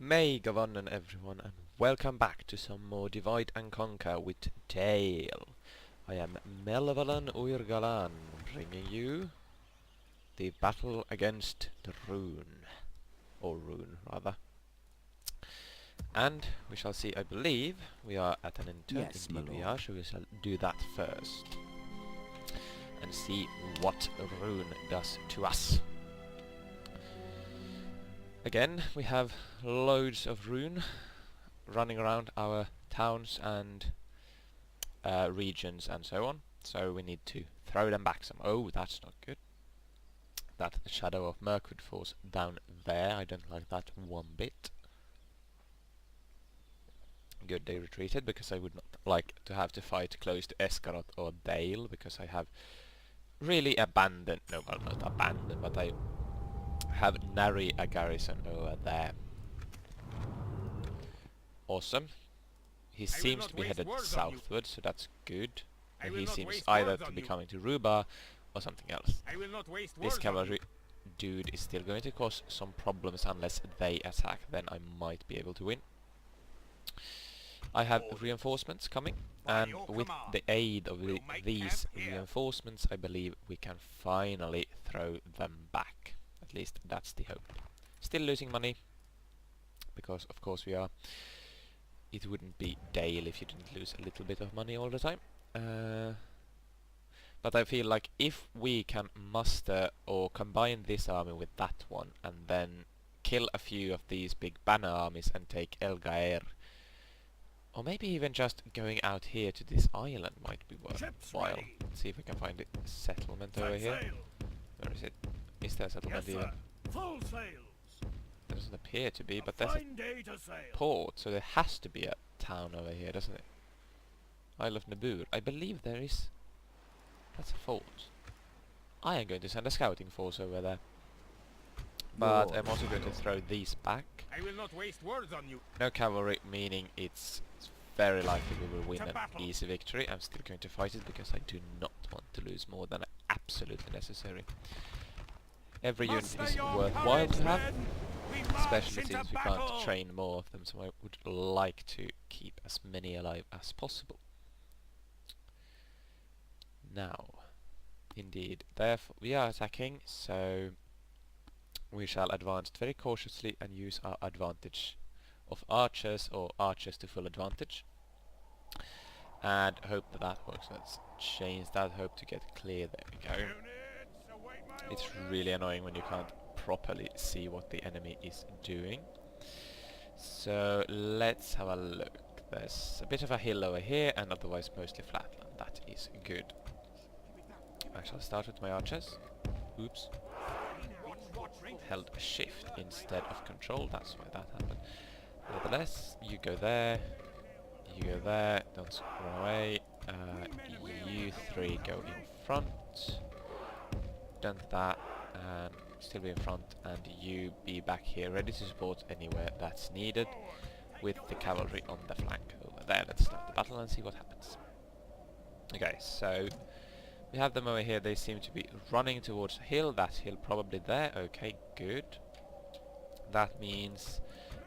May gewonnen everyone, and welcome back to some more Divide and Conquer with Dale. I am Melvalan Uirgalan, bringing you the battle against the Rhûn, or Rhûn rather. And we shall see, I believe, we are at an intern. Yes, Indeed my we lord. are, so we shall do that first. And see what Rhûn does to us. Again, we have loads of Rhûn running around our towns and regions and so on, so we need to throw them back some. Oh, that's not good. That shadow of Mirkwood falls down there. I don't like that one bit. Good, they retreated, because I would not like to have to fight close to Eskarot or Dale, because I have really abandoned, no, well, not abandoned, but I have nary a garrison over there. Awesome. He seems to be headed southward, so that's good. And he seems either to be coming to Ruba or something else. This cavalry dude is still going to cause some problems unless they attack, then I might be able to win. I have reinforcements coming, and with the aid of these reinforcements I believe we can finally throw them back. At least that's the hope. Still losing money, because of course we are. It wouldn't be Dale if you didn't lose a little bit of money all the time. But I feel like if we can muster or combine this army with that one and then kill a few of these big banner armies and take El Gaer, or maybe even just going out here to this island might be worthwhile. Let's see if we can find a settlement over here. Where is it? Is there a settlement even? Full sails. There doesn't appear to be, but there's a port, so there has to be a town over here, doesn't it? Isle of Nabur. I believe there is. That's a fort. I am going to send a scouting force over there. But I'm also going to throw these back. I will not waste words on you. No cavalry, meaning it's very likely we will win an easy victory. I'm still going to fight it because I do not want to lose more than absolutely necessary. Every unit is worthwhile to have, especially since we can't train more of them, so I would like to keep as many alive as possible. Now, indeed, therefore we are attacking, so we shall advance very cautiously and use our advantage of archers, or archers to full advantage, and hope that that works. Let's change that, hope to get clear. There we go. It's really annoying when you can't properly see what the enemy is doing. So let's have a look. There's a bit of a hill over here and otherwise mostly flatland. That is good. I shall start with my archers. Oops. Held shift instead of control, that's why that happened. Nevertheless, you go there, you go there, don't run away. You three go in front. Done that, and still be in front, and you be back here ready to support anywhere that's needed with the cavalry on the flank over there. Let's start the battle and see what happens. Okay, so we have them over here. They seem to be running towards a hill. That hill probably there. Okay, good. That means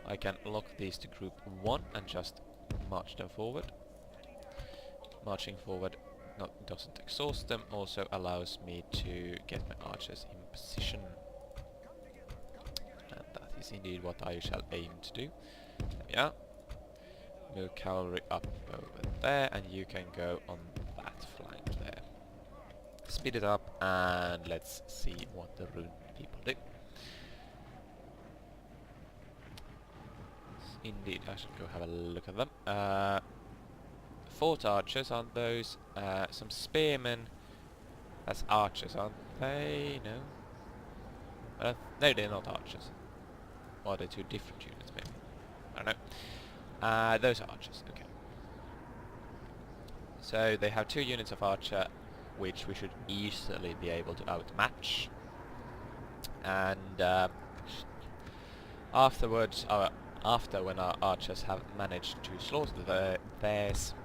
I can lock these to group 1 and just march them forward. Marching forward doesn't exhaust them, also allows me to get my archers in position. And that is indeed what I shall aim to do. There we are. Move cavalry up over there, and you can go on that flank there. Speed it up, and let's see what the Rhûn people do. Indeed, I should go have a look at them. Fort archers, aren't those? Some spearmen. That's archers, aren't they? No. No, they're not archers. Or are they two different units, maybe? I don't know. Those are archers, okay. So they have 2 units of archer, which we should easily be able to outmatch. And afterwards, after when our archers have managed to slaughter theirs,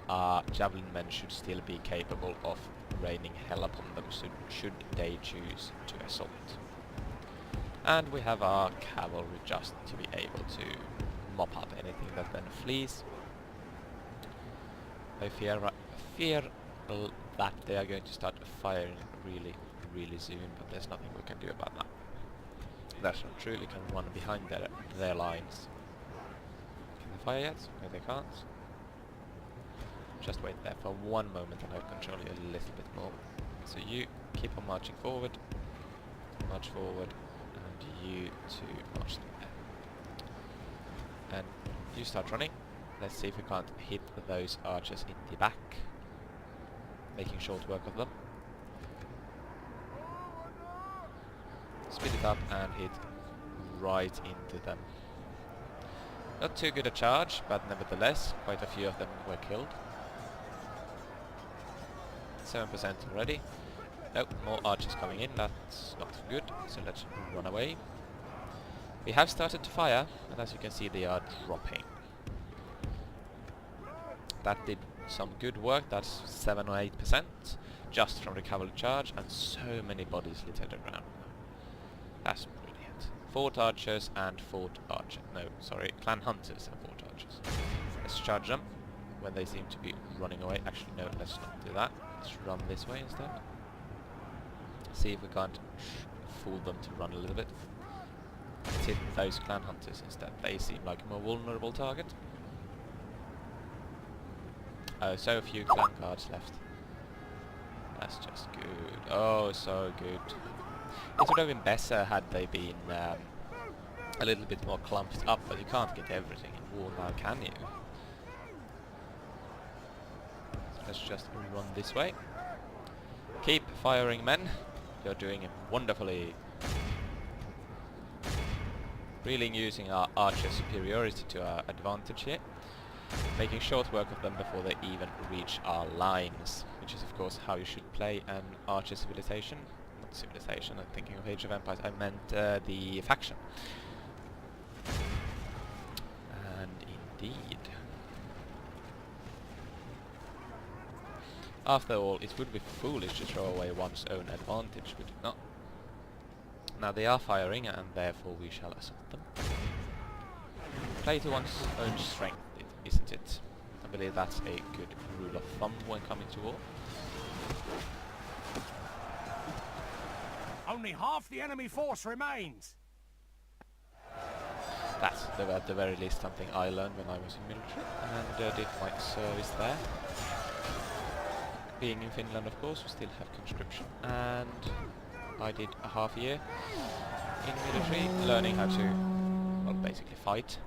our javelin men should still be capable of raining hell upon them, so should they choose to assault. And we have our cavalry just to be able to mop up anything that then flees. I fear that they are going to start firing really soon, but there's nothing we can do about that. That's not true, we can run behind their lines. Can they fire yet? No, they can't. Just wait there for one moment and I'll control you a little bit more. So you keep on marching forward, march forward, and you two march there. And you start running. Let's see if we can't hit those archers in the back, making short work of them. Speed it up and hit right into them. Not too good a charge, but nevertheless, quite a few of them were killed. 7% already. Nope, more archers coming in, that's not good, so let's run away. We have started to fire, and as you can see they are dropping. That did some good work, that's 7 or 8%, just from the cavalry charge, and so many bodies littered around. That's brilliant. Fort archers and fort archer. No, sorry, clan hunters and fort archers. Let's charge them when they seem to be running away. Actually, no, let's not do that. Let's run this way instead. See if we can't fool them to run a little bit. Let's hit those clan hunters instead. They seem like a more vulnerable target. Oh, so few clan guards left. That's just good. Oh, so good. It would have been better had they been a little bit more clumped up, but you can't get everything in war now, can you? So let's just run this way. Keep firing, men. You're doing it wonderfully. Really using our archer superiority to our advantage here. Making short work of them before they even reach our lines, which is of course how you should play an archer civilization. Not civilization, I'm thinking of Age of Empires, I meant the faction. And indeed. After all, it would be foolish to throw away one's own advantage, would it not? Now they are firing, and therefore we shall assault them. Play to one's own strength, isn't it? I believe that's a good rule of thumb when coming to war. Only half the enemy force remains. That's at the very least something I learned when I was in military, and did my service there. Being in Finland, of course, we still have conscription, and I did a half year in military, learning how to, well, basically fight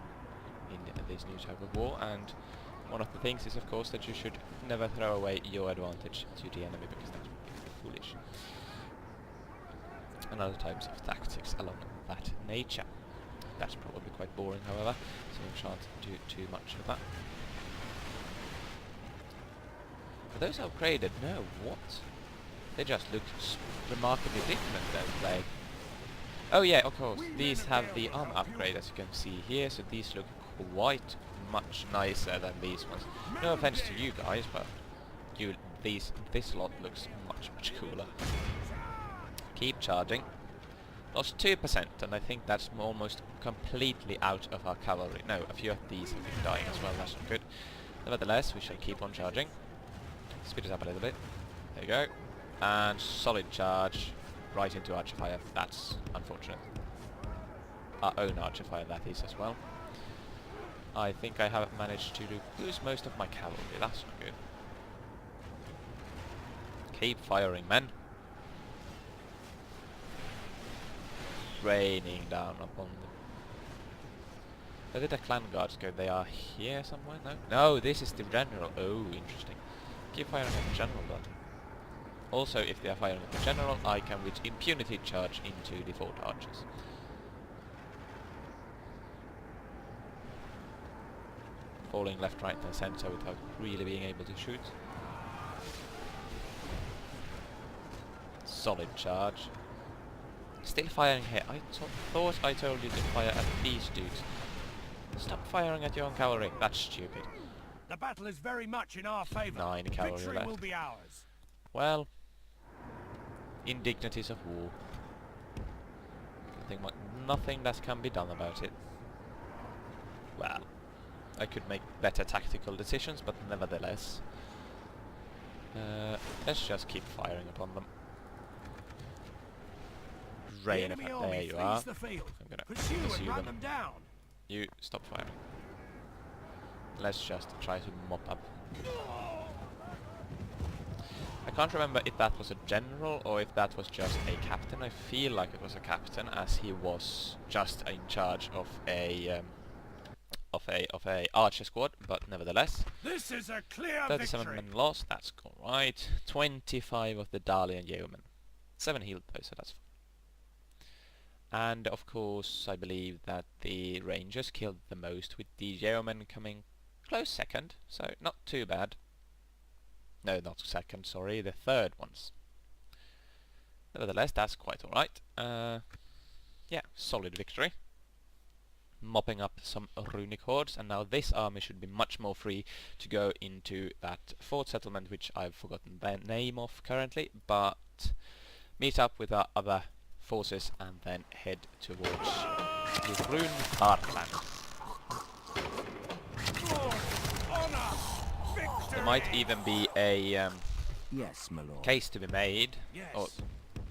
in this new type of war. And one of the things is, of course, that you should never throw away your advantage to the enemy, because that would be foolish. And other types of tactics along that nature. That's probably quite boring, however, so we shan't do too much of that. Are those upgraded? No, what? They just look remarkably different, don't they? Oh yeah, of course, these have the armor upgrade, as you can see here, so these look quite much nicer than these ones. No offense to you guys, but this lot looks much cooler. Keep charging. Lost 2%, and I think that's almost completely out of our cavalry. No, a few of these have been dying as well, that's not good. Nevertheless, we shall keep on charging. Speed it up a little bit. There you go. And solid charge right into archer fire. That's unfortunate. Our own archer fire, that is, as well. I think I have managed to lose most of my cavalry. That's not good. Keep firing, men. Raining down upon them. Where did the clan guards go? They are here somewhere? No? No, this is the general. Oh, interesting. Keep firing at the general then. Also, if they are firing at the general, I can with impunity charge into the fort archers. Falling left, right and centre without really being able to shoot. Solid charge. Still firing here. I thought I told you to fire at these dudes. Stop firing at your own cavalry. That's stupid. The battle is very much in our favour. 9 cavalry Victory left. will be ours. Well, indignities of war. nothing that can be done about it. Well, I could make better tactical decisions, but nevertheless. Let's just keep firing upon them. The Rain enemy effect. army There you flees are. the field. I'm gonna Pursue and pursue run them. them down. You stop firing. Let's just try to mop up. I can't remember if that was a general or if that was just a captain. I feel like it was a captain, as he was just in charge of a archer squad. But nevertheless, This is a clear 37 victory. men lost. That's all right. 25 of the Dalian yeomen. 7 healed though, so that's fine. And of course, I believe that the Rangers killed the most, with the yeomen coming close second, so not too bad. No, not second, sorry, the third ones. Nevertheless, that's quite alright. Yeah, solid victory. Mopping up some runic hordes, and now this army should be much more free to go into that fort settlement, which I've forgotten the name of currently, but meet up with our other forces and then head towards the Rhûn heartland. There might even be a Yes, my lord. case to be made, Yes. or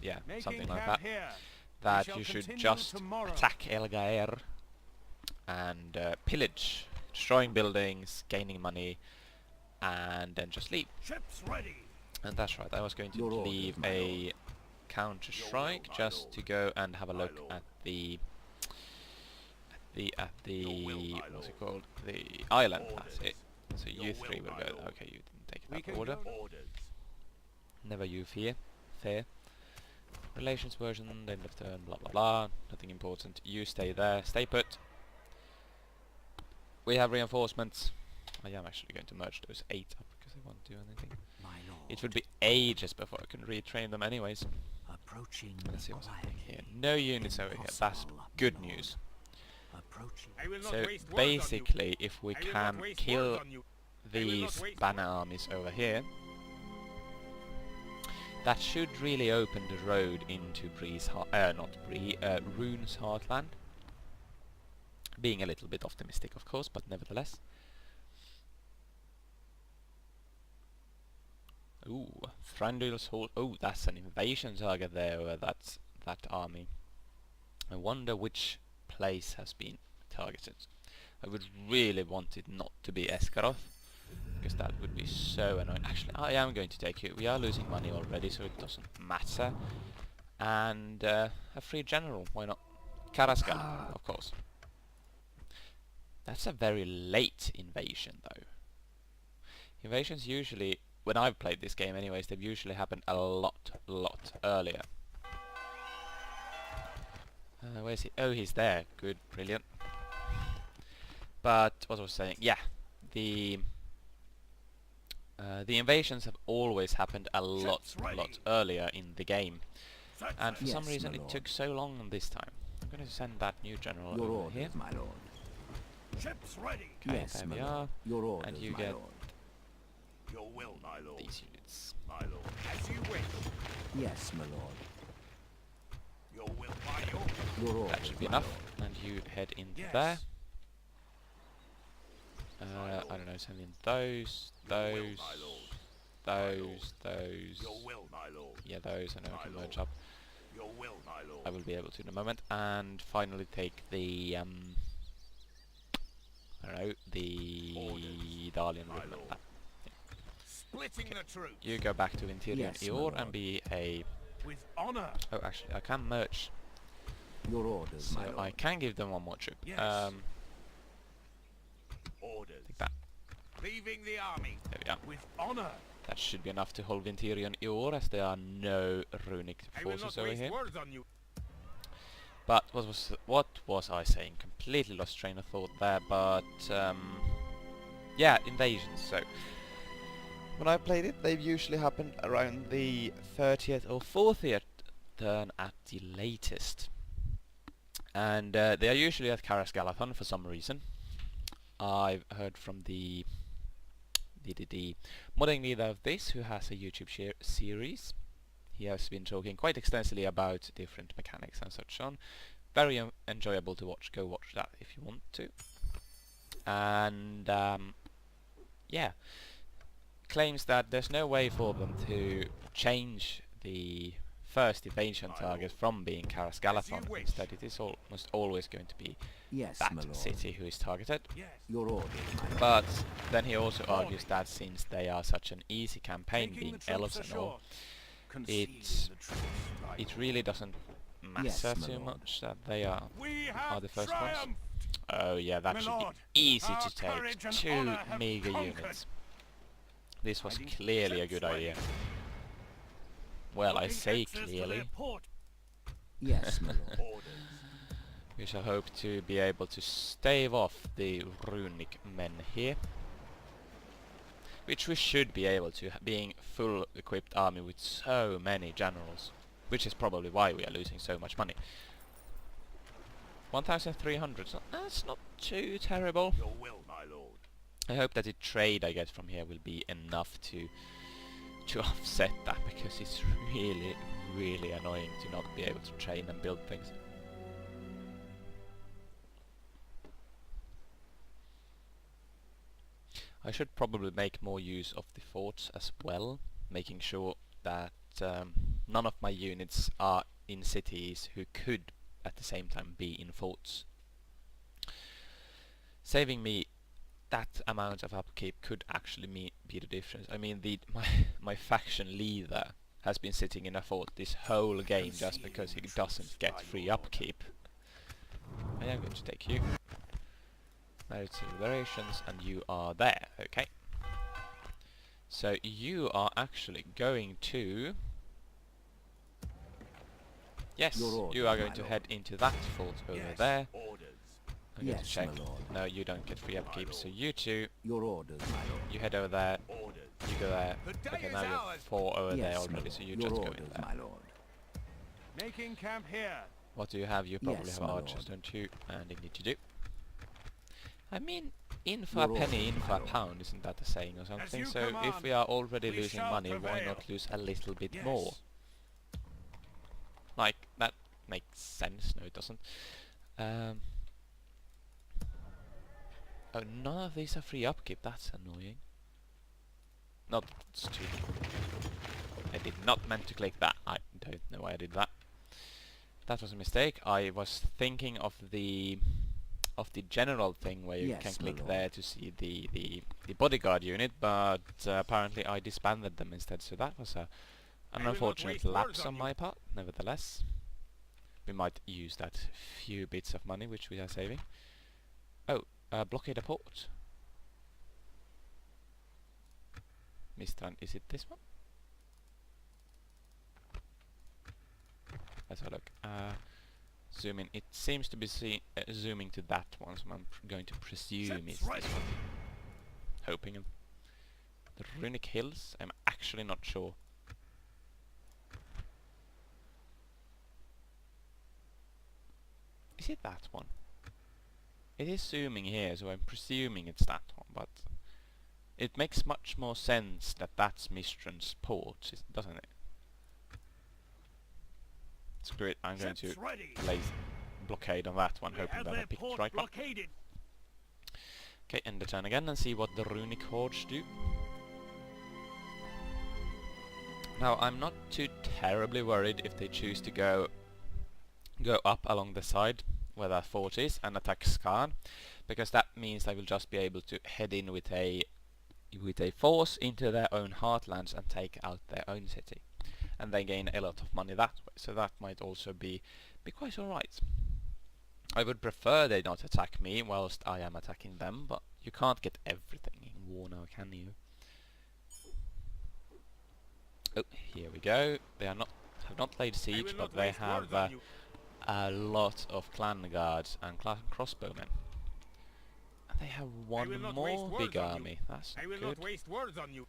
yeah, Making something like camp that, here. that shall you should continue just tomorrow. attack El Gaer and pillage, destroying buildings, gaining money, and then just leave. Ships ready. And that's right, I was going to Your orders, leave my a lord. counter Your strike will, my just lord. to go and have a My look lord. at the Your will, my what's it lord. called, the island. That's Orders. it. So Your you three will, will my go. lord. Okay, you didn't take We that can order. go orders. Never you fear. Fair. Relations version, end of turn, blah blah blah. Nothing important. You stay there. Stay put. We have reinforcements. I am actually going to merge those 8 up because I won't do anything. My lord. It would be ages before I can retrain them anyways. Approaching. Let's see what's happening here. quietly. No units over here. That's Impossible, good my lord. news. Approaching. I will not So waste words on you. basically, if we I will can not waste kill words on you. these waste banner words. armies over here, that should really open the road into Rhûn's heartland. Being a little bit optimistic, of course, but nevertheless. Ooh, Thranduil's Hall. Oh, that's an invasion target there over that army. I wonder which place has been targeted. I would really want it not to be Escaroth, because that would be so annoying. Actually, I am going to take you. We are losing money already, so it doesn't matter. And a free general, why not? Karasgal, of course. That's a very late invasion, though. Invasions usually, when I've played this game anyways, they've usually happened a lot earlier. Where is he? Oh, he's there. Good, brilliant. But what was I saying? Yeah, the invasions have always happened a lot earlier in the game, and for some Yes, reason my it lord. took so long this time. I'm going to send that new general Your over orders, here. my lord. Ships ready. Okay, Yes, there my we lord. are. Your orders, And you my get lord. Your will, my lord. these units. My lord. As you wish. Yes, my lord. Your will, my lord. Your orders, That should be my enough. lord. And you head into Yes. there. I don't know, send in those, Your will, those, my lord. those. Your will, my lord. Yeah, those. I know I My can lord. merge up. Your will, my lord. I will be able to in a moment. And finally take the I don't know, the Orders, Dalian my regiment. lord. Splitting the troops. You go back to Interior Yes, my Eor lord. and be a... With honor. Oh, actually, I can merge, Your orders, so my lord. I can give them one more troop. Yes. Orders. Like that. Leaving the army. There we are. With honor. That should be enough to hold Interior Eor, as there are no runic I will forces not over waste here. words on you. But what was I saying? Completely lost train of thought there. But yeah, invasions. So when I played it, they've usually happened around the 30th or 40th turn at the latest, and they are usually at Karas Galathon for some reason. I've heard from the modding leader of this, who has a YouTube series. He has been talking quite extensively about different mechanics and such on, very enjoyable to watch. Go watch that if you want to. And yeah, claims that there's no way for them to change the first invasion target from being Karasgalathon. Instead, it is almost always going to be Yes, that my lord. city who is targeted. Yes. Your orders, my lord. But then he also argues that since they are such an easy campaign, Taking being the troops elves and all, ashore. Concealing the troops right it really doesn't matter Yes, my too lord. much that they are We have the first ones. triumphed. Oh yeah, that My should be lord, easy our to take. courage and 2 honor have meager conquered. units. This was Hiding clearly a ships good ready. idea. Well, I Looking say axes to clearly. their port. Yes, my lord. Orders. We shall hope to be able to stave off the runic men here. Which we should be able to, being full equipped army with so many generals. Which is probably why we are losing so much money. 1,300, so that's not too terrible. Your will, my lord. I hope that the trade I get from here will be enough to offset that, because it's really, really annoying to not be able to train and build things. I should probably make more use of the forts as well, making sure that none of my units are in cities who could at the same time be in forts. Saving me that amount of upkeep could actually be the difference. I mean, my faction leader has been sitting in a fort this whole game just because he doesn't get free upkeep. I am going to take you. Married civilizations, and you are there, okay. So you are actually going to... Yes, Your orders, you are my going to lord. head into that fort over Yes. there. Orders. I'm going to Yes, check. my lord. No, you don't get free upkeep, so you two, Your orders, my lord. you head over there, Orders. you go there. The day Okay, is now you have ours. 4 over there Yes, my already, lord. so you Your just go orders, in there. my lord. Making camp here. What do you have? You probably Yes, have my archers, lord. don't you? And Ignity. I mean, in for Your a penny, in orders, for my a lord. pound, isn't that a saying or something? you So if command, we are already we losing shall money, why prevail. not lose a little bit Yes. more? Like, that makes sense. No, it doesn't. Oh, none of these are free upkeep. That's annoying. Not stupid. I did not meant to click that. I don't know why I did that. That was a mistake. I was thinking of the general thing where you Yes, can my click lord. there to see the bodyguard unit, but apparently I disbanded them instead. So that was an will not unfortunate waste words lapse on on you. my part. Nevertheless, we might use that few bits of money which we are saving. Oh, blockade a port. Mistran, is it this one? Let's have a look. Zoom in. It seems to be zooming to that one, so I'm going to presume Ships it's this ready. one. Hoping. The Runic Hills? I'm actually not sure. Is it that one? It is zooming here, so I'm presuming it's that one, but it makes much more sense that that's Mistran's port, doesn't it? Screw it, I'm going to Ships ready. place blockade on that one, We hoping have that I their picked the port right one. blockaded. Okay, end the turn again and see what the Runic Hordes do. Now, I'm not too terribly worried if they choose to go up along the side where that fort is and attack Skarn, because that means they will just be able to head in with a force into their own heartlands and take out their own city, and they gain a lot of money that way. So that might also be quite alright. I would prefer they not attack me whilst I am attacking them, but you can't get everything in war now, can you? Oh, here we go. They have not laid I siege, will but not they waste have words on you. a lot of clan guards and crossbowmen. And they have one will not more waste words big on you. army. That's I not will good. not waste words on you.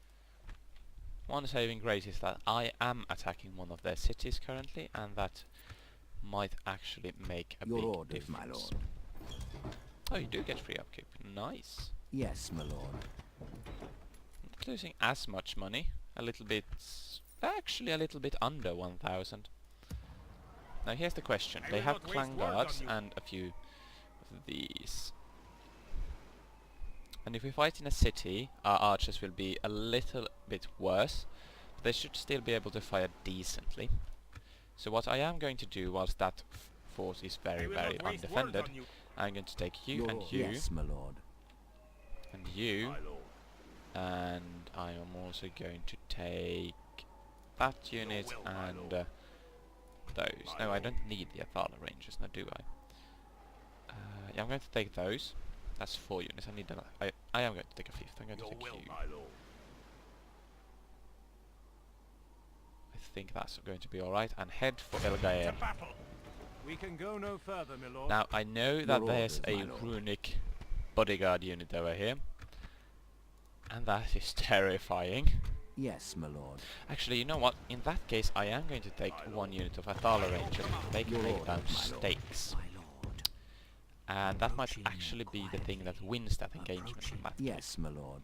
One saving grace is that I am attacking one of their cities currently, and that might actually make a Your big orders, difference. my lord. Oh, you do get free upkeep. Nice. Yes, my lord. Not losing as much money. A little bit... Actually, a little bit under 1,000. Now here's the question. I They will have not waste clan words on guards you. and a few of these. And if we fight in a city, our archers will be a little bit worse. But they should still be able to fire decently. So what I am going to do, whilst that force is I very, will very not waste words undefended, on you, I'm going to take you Your and order. you Yes, my lord. and you, my lord. and I am also going to take that unit will, my and lord. those. My No, I lord. don't need the Athala Rangers, now do I? Yeah, I'm going to take those. That's 4 units. I need another. I am going to take a 5th. I'm going to Your take will, you. my lord. I think that's going to be alright. And head for El To Gaer. battle. We can go no further, my lord. Now, I know that Your there's orders, a my lord. runic bodyguard unit over here. And that is terrifying. Yes, my lord. Actually, you know what? In that case, I am going to take My 1 unit of Athala Rangers. They can Your make orders, down my lord. stakes. My lord. And that might Approaching actually be the thing that quietly. wins that engagement Approaching. in that case. Yes, my lord.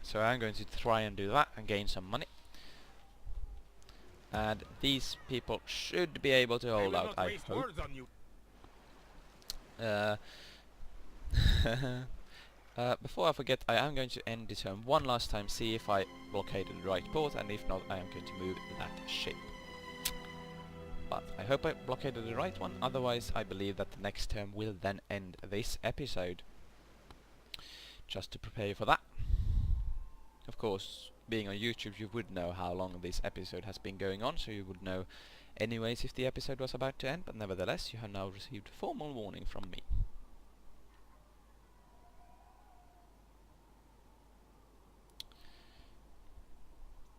So I'm going to try and do that and gain some money. And these people should be able to I hold will out, not I waste hope. words on you. Before I forget, I am going to end the turn one last time, see if I blockaded the right port, and if not, I am going to move that ship. But I hope I blockaded the right one, otherwise I believe that the next turn will then end this episode. Just to prepare you for that. Of course, being on YouTube, you would know how long this episode has been going on, so you would know anyways if the episode was about to end, but nevertheless, you have now received formal warning from me.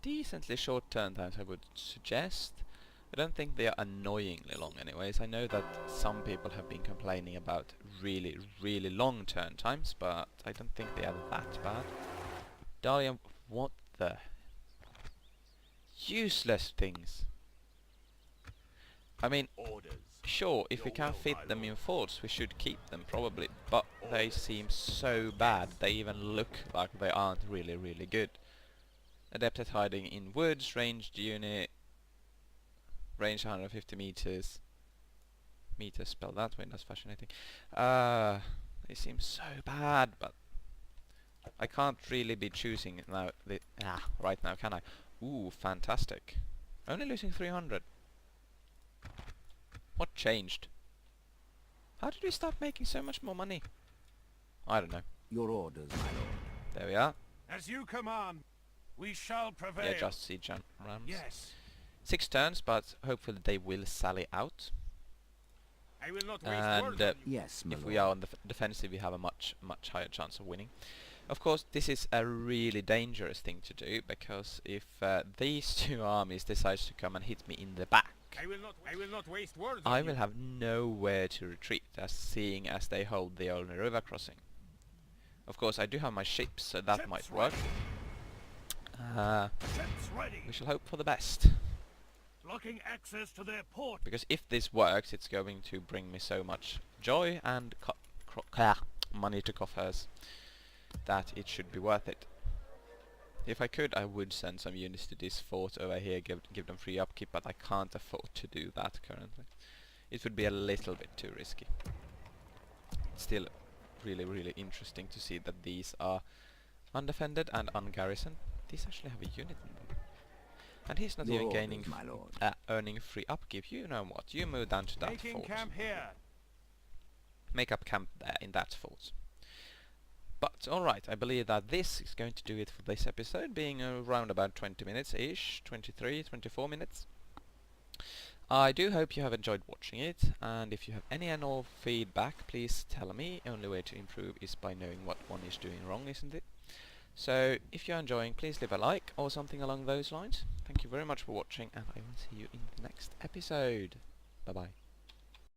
Decently short turn times, I would suggest. I don't think they are annoyingly long anyways. I know that some people have been complaining about really, really long turn times, but I don't think they are that bad. Dahlia, what the? Useless things. I mean, Orders. sure, if we Your can will, fit my them in lord. forts, we should keep them probably, but they seem so bad. They even look like they aren't really, really good. Adept at hiding in woods, ranged unit, range 150 meters. Meters spelled that way, that's fascinating. They seem so bad, but I can't really be choosing now. Right now, can I? Ooh, fantastic. Only losing 300. What changed? How did we start making so much more money? I don't know. Your orders, my lord. There we are. As you command, we shall prevail. Yeah, just siege rams. Yes. 6 turns, but hopefully they will sally out. I will not waste And words on you. Yes, my if lord. we are on the defensive, we have a much higher chance of winning. Of course, this is a really dangerous thing to do, because if these 2 armies decide to come and hit me in the back, I will not waste words on I you. will have nowhere to retreat, seeing as they hold the only river crossing. Of course, I do have my ships, so that Ships might work. Ships ready. We shall hope for the best. Blocking access to their port. Because if this works, it's going to bring me so much joy and money to coffers that it should be worth it. If I could, I would send some units to this fort over here, give them free upkeep, but I can't afford to do that currently. It would be a little bit too risky. Still, really, really interesting to see that these are undefended and ungarrisoned. These actually have a unit in them. And he's not Your even orders, gaining, my lord. earning free upkeep. You know what? You move down to that Making fort. camp here. Make up camp there in that fort. But alright, I believe that this is going to do it for this episode, being around about 20 minutes-ish, 23, 24 minutes. I do hope you have enjoyed watching it, and if you have any and all feedback, please tell me. Only way to improve is by knowing what one is doing wrong, isn't it? So, if you're enjoying, please leave a like or something along those lines. Thank you very much for watching, and I will see you in the next episode. Bye bye.